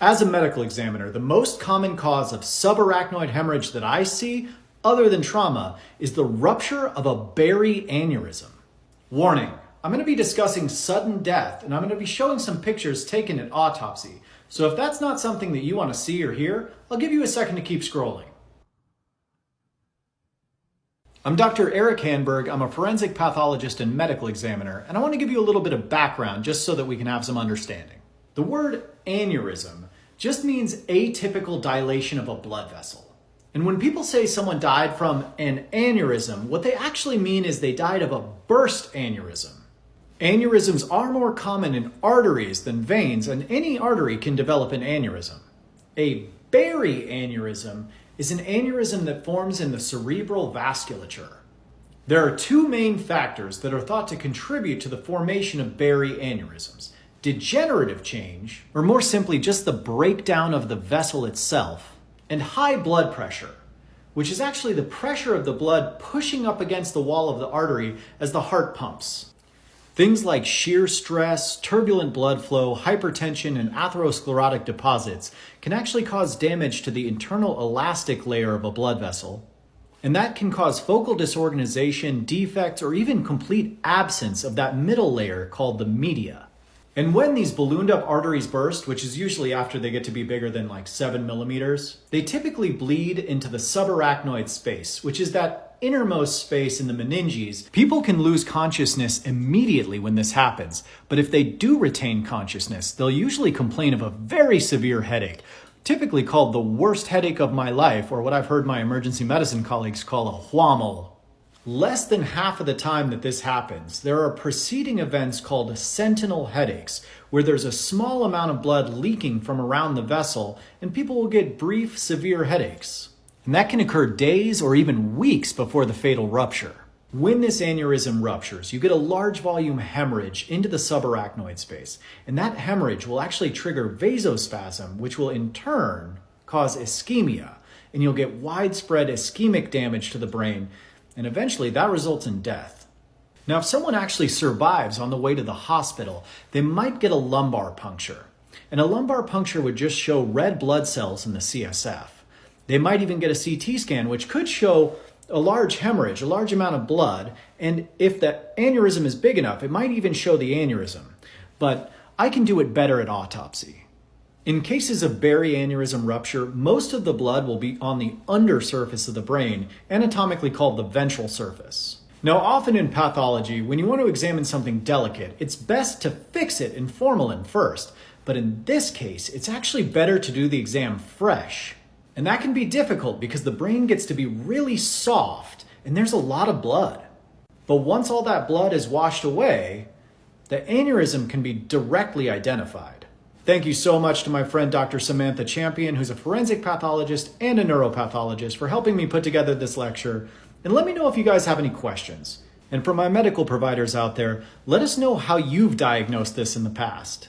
As a medical examiner, the most common cause of subarachnoid hemorrhage that I see, other than trauma, is the rupture of a berry aneurysm. Warning, I'm going to be discussing sudden death, and I'm going to be showing some pictures taken at autopsy. So if that's not something that you want to see or hear, I'll give you a second to keep scrolling. I'm Dr. Eric Hanberg. I'm a forensic pathologist and medical examiner, and I want to give you a little bit of background just so that we can have some understanding. The word aneurysm just means atypical dilation of a blood vessel. And when people say someone died from an aneurysm, what they actually mean is they died of a burst aneurysm. Aneurysms are more common in arteries than veins, and any artery can develop an aneurysm. A berry aneurysm is an aneurysm that forms in the cerebral vasculature. There are two main factors that are thought to contribute to the formation of berry aneurysms: degenerative change, or more simply just the breakdown of the vessel itself, and high blood pressure, which is actually the pressure of the blood pushing up against the wall of the artery as the heart pumps. Things like shear stress, turbulent blood flow, hypertension, and atherosclerotic deposits can actually cause damage to the internal elastic layer of a blood vessel, and that can cause focal disorganization, defects, or even complete absence of that middle layer called the media. And when these ballooned up arteries burst, which is usually after they get to be bigger than like 7 millimeters, they typically bleed into the subarachnoid space, which is that innermost space in the meninges. People can lose consciousness immediately when this happens, but if they do retain consciousness, they'll usually complain of a very severe headache, typically called the worst headache of my life, or what I've heard my emergency medicine colleagues call a whaml. Less than half of the time that this happens, there are preceding events called sentinel headaches, where there's a small amount of blood leaking from around the vessel, and people will get brief, severe headaches. And that can occur days or even weeks before the fatal rupture. When this aneurysm ruptures, you get a large volume hemorrhage into the subarachnoid space, and that hemorrhage will actually trigger vasospasm, which will in turn cause ischemia, and you'll get widespread ischemic damage to the brain, and eventually that results in death. Now, if someone actually survives on the way to the hospital, they might get a lumbar puncture. And a lumbar puncture would just show red blood cells in the CSF. They might even get a CT scan, which could show a large hemorrhage, a large amount of blood. And if the aneurysm is big enough, it might even show the aneurysm. But I can do it better at autopsy. In cases of berry aneurysm rupture, most of the blood will be on the undersurface of the brain, anatomically called the ventral surface. Now, often in pathology, when you want to examine something delicate, it's best to fix it in formalin first. But in this case, it's actually better to do the exam fresh. And that can be difficult because the brain gets to be really soft and there's a lot of blood. But once all that blood is washed away, the aneurysm can be directly identified. Thank you so much to my friend Dr. Samantha Champion, who's a forensic pathologist and a neuropathologist, for helping me put together this lecture. And let me know if you guys have any questions. And for my medical providers out there, let us know how you've diagnosed this in the past.